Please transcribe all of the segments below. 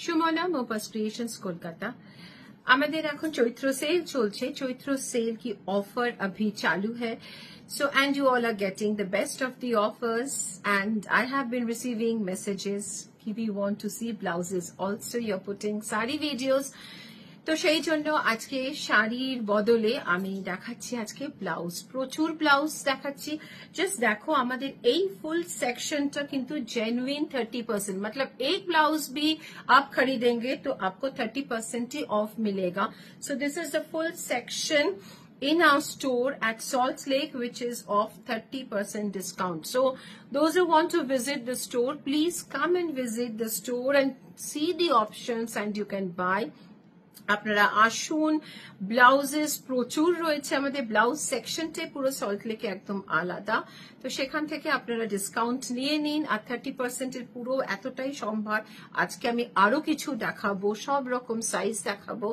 Sumana মোপাস creations Kolkata. আমাদের এখন চৈত্র sell চলছে। চৈত্র সেল কি অফার अभी चालू है, so and you all are getting the best of the offers, and I have been receiving messages if you want to see blouses also you're putting sari videos, তো সেই জন্য আজকে শাড়ির বদলে আমি দেখাচ্ছি আজকে ব্লাউজ, প্রচুর ব্লাউজ দেখাচ্ছি। জাস্ট দেখো আমাদের এই ফুল सेक्शनটা কিন্তু जेन्युइन 30%, मतलब एक ब्लाउज भी आप खरीदेंगे तो आपको 30% ही ऑफ मिलेगा। So this is the full section in our store at Salt Lake, which is of 30% discount. So those who want to visit the store, please come and visit the store and see the options and you can buy. আপনারা আসুন, blouses প্রচুর রয়েছে, আমাদের blouse সেকশনটাই পুরো salt লেকে একদম আলাদা, তো সেখান থেকে আপনারা ডিসকাউন্ট নিয়ে নিন। আর 30% এর পুরো এতটাই সম্ভার। আজকে আমি আরো কিছু দেখাবো, সব রকম সাইজ দেখাবো।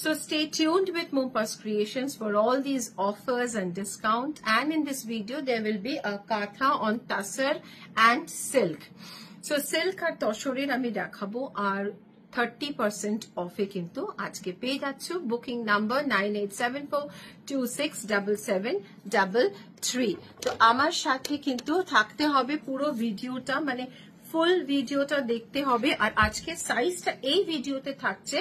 So stay tuned with Moonpas Creations for all these offers and discount, and in this video there will be a katha on tassar and silk. So silk আর তসরের আমি দেখাবো, আর 30% অফে কিন্তু আজকে পেয়ে যাচ্ছ। Booking number 9874267733। তো আমার সাথে কিন্তু থাকতে হবে পুরো ভিডিওটা, মানে ফুল ভিডিওটা দেখতে হবে। আর আজকে সাইজটা এই ভিডিওতে থাকছে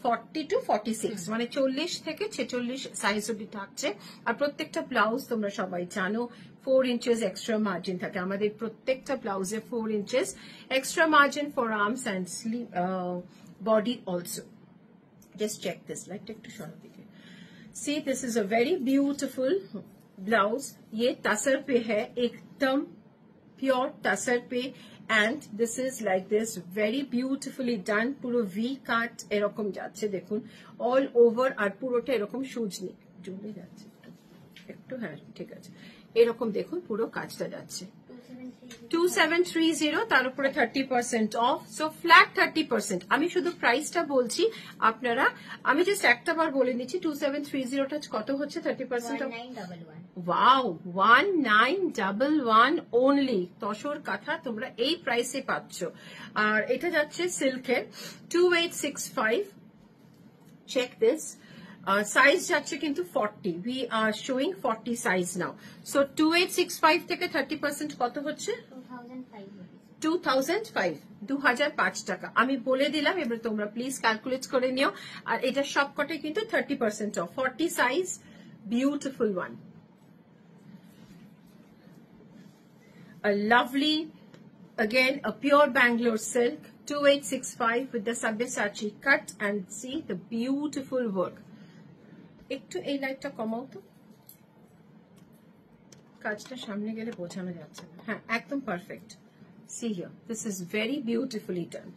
40 to 46, মানে 40 থেকে 46 সাইজ অবধি থাকছে। আর প্রত্যেকটা ব্লাউজ তোমরা সবাই জানো 4 inches extra margin থাকে আমাদের প্রত্যেকটা ব্লাউজে, 4 inches extra margin for arms and sleeve, body also. Just check this, like take to short देखिए। See, this is a very beautiful blouse. ये तसर पे है, एकदम प्योर तसर पे, and this is like this, very beautifully done. পুরো V cut এরকম যাচ্ছে দেখুন, all over, আর পুরোটা এরকম সুজনি জমে যাচ্ছে একটু, হ্যাঁ ঠিক আছে, এরকম দেখুন পুরো কাজটা যাচ্ছে। 2730, তার উপরে 30% অফ, সো ফ্ল্যাট 30%। আমি শুধু প্রাইসটা বলছি, আপনারা, আমি জাস্ট একটা বার বলে নিচ্ছি 2730টা কত হচ্ছে 30% অফ। ওয়াও, 1911 only, তসর কাঁথা তোমরা এই প্রাইসে পাচ্ছ। আর এটা যাচ্ছে সিল্কের 2865। Check this. সাইজ যাচ্ছে কিন্তু 40, we are showing 40 size now. So 2865 থেকে 30% কত হচ্ছে 2005, 2005 টাকা। আমি বলে দিলাম, এবার তোমরা প্লিজ ক্যালকুলেট করে নিও। আর এটা সবকটাই কিন্তু 30% of, 40 size, beautiful one. A lovely, again a pure Bangalore silk, 2865 with the Sabyasachi cut, and see the beautiful work. একটু এই লাইটটা কমাও তো, কাজটা সামনে গেলে বোঝানো যাচ্ছে না। হ্যাঁ একদম perfect. See here, this is very beautifully done.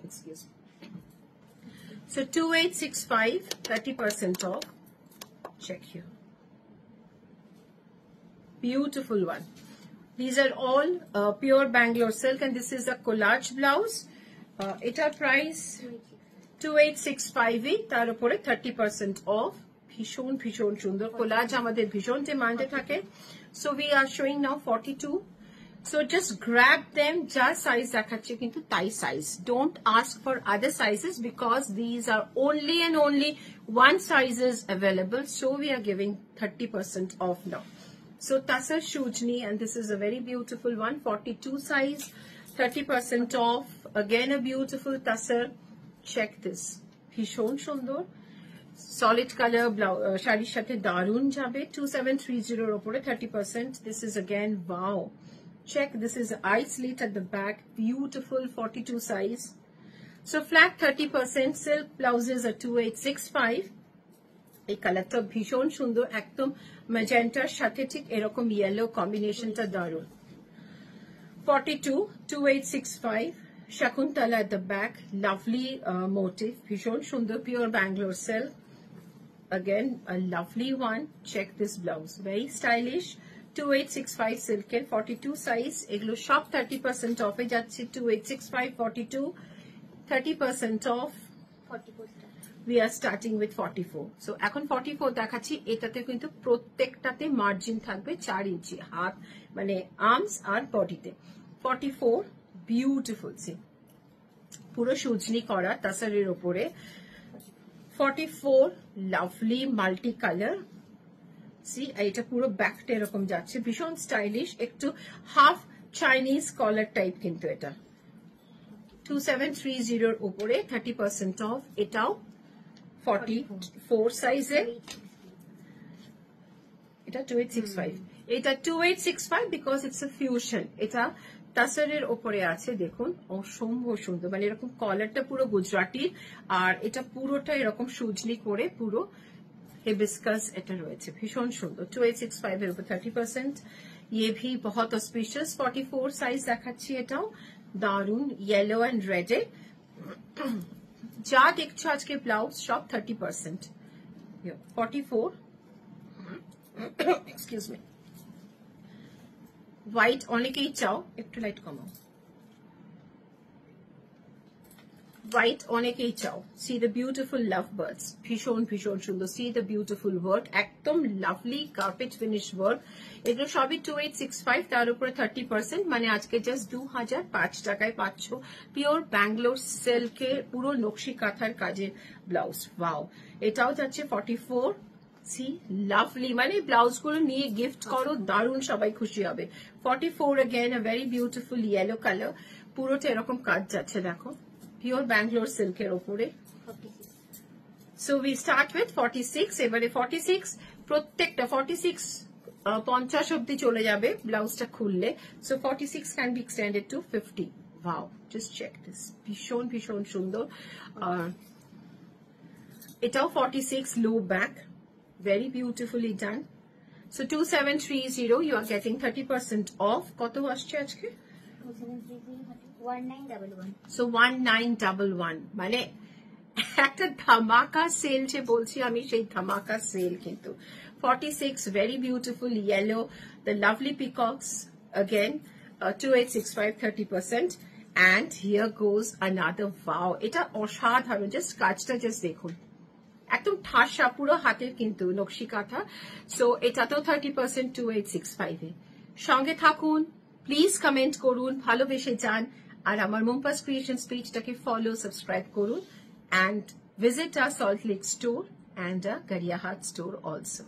Excuse me. So 2865, 30% off. Check here. Beautiful one. These are all pure Bangalore silk, and this is a collage blouse. Etar price 2865, তার উপরে 30% off. ভীষণ ভীষণ সুন্দর collage, আমাদের ভীষণ ডিমান্ডে থাকে। So we are showing now 42. So just grab them, যা size দেখাচ্ছে কিন্তু তাই size. Don't ask for other sizes because these are only and only one sizes available. So we are giving 30% off now. So Tassar Shujni, and this is a very beautiful one, 42 size, 30% off. Again a beautiful Tassar. Check this, ভীষণ সুন্দর, solid colour শাড়ির সাথে দারুণ যাবে। 2730 এর উপরে 30%. This is again wow. Check, this is eye slit at the back, beautiful 42 size. So flat 30%. Silk blouses are 2865. এই কালারটা ভীষণ সুন্দর, একদম ম্যাজেন্টার সাথে ঠিক এরকম ইয়েলো কম্বিনেশনটা দারুণ। 42, 2865. Shakuntala at the back, lovely motif, ভীষণ সুন্দর, pure Bangalore silk. Again a lovely one. Check this blouse, very stylish. 2865 silker, 42 size. এগুলো সব 30% off এ যাচ্ছে। 2865, 42, 30% off. 44 we are starting with 44. So এখন 44 দেখাচ্ছি, এটাতে কিন্তু প্রত্যেকটাতে মার্জিন থাকবে 4 ইঞ্চি, হাত মানে আর্মস আর বডিতে। 44, beautiful, see, পুরো সুজনি করা তাসারের ওপরে 44 লাভলি মাল্টি কালার সি এটা পুরো ব্যাকটা এরকম যাচ্ছে ভীষণ স্টাইলিশ একটু হাফ চাইনিজ কলার টাইপ কিন্তু এটা 2730 এর উপরে 30% অফ এটাও 44 সাইজের এটা 2865 এটা 2865 বিকজ ইটস আ ফিউশন এটা তাসারের ওপরে আছে দেখুন অসম্ভব সুন্দর মানে এরকম কলারটা পুরো গুজরাটির আর এটা পুরোটা এরকম সুজনি করে পুরো हिबिस्कस এটা রয়েছে ভীষণ সুন্দর 2865 এর উপর 30% ये भी बहुत ऑस्पिशियस 44 সাইজ দেখাচ্ছি এটাও দারুন ইয়েলো এন্ড রেড এ যা দেখছো আজকে ব্লাউজ সব 30% 44 এক্সকিউজ মি হোয়াইট অনেকেই চাও একটু লাইট কমাও হোয়াইট অনেকেই চাও C the beautiful love birds ভীষণ ভীষণ সুন্দর সি দ্য বিউটিফুল ওয়ার্ক একদম লাভলি কার্পেট ফিনিশ ওয়ার্ক এগুলো সবই 2865 তার উপরে 30% মানে আজকে জাস্ট 2005 টাকায় পাচ্ছ পিওর ব্যাঙ্গালোর সিল্কের পুরো নকশি কাঁথার কাজের ব্লাউজ ওয়াও এটাও যাচ্ছে 44 সি লাভলি মানে ব্লাউজ গুলো নিয়ে গিফট করো দারুণ সবাই খুশি হবে 44 again a very beautiful yellow colour পুরোটা এরকম কাজ যাচ্ছে দেখো পিওর ব্যাঙ্গালোর সিল্কের ওপরে সো উই স্টার্ট উইথ 46 এবারে 46 প্রত্যেকটা 46 50 অবধি চলে যাবে ব্লাউজটা খুললে so 46 can be extended to 50 wow just check this ভীষণ ভীষণ সুন্দর এটাও 46 low back very beautifully done so 2730 you are getting 30% off কত আসছে আজকে 1911 so 1911 মানে একটা ধামাকা সেল যে বলছি আমি সেই ধামাকা সেল কিন্তু 46 very beautiful yellow the lovely peacocks again 2865 30% and here goes another wow এটা অসাধারণ জাস্ট কাজটা জাস্ট দেখুন একদম ঠাসা পুরো হাতের কিন্তু নকশি কাঁথা সো এটা তো 30% 2865 এ সঙ্গে থাকুন প্লিজ কমেন্ট করুন ভালোবেসে যান আর আমার মুমতাজ ক্রিয়েশনস পেজটাকে ফলো সাবস্ক্রাইব করুন and visit our Salt Lake store and our Gariyahat store also.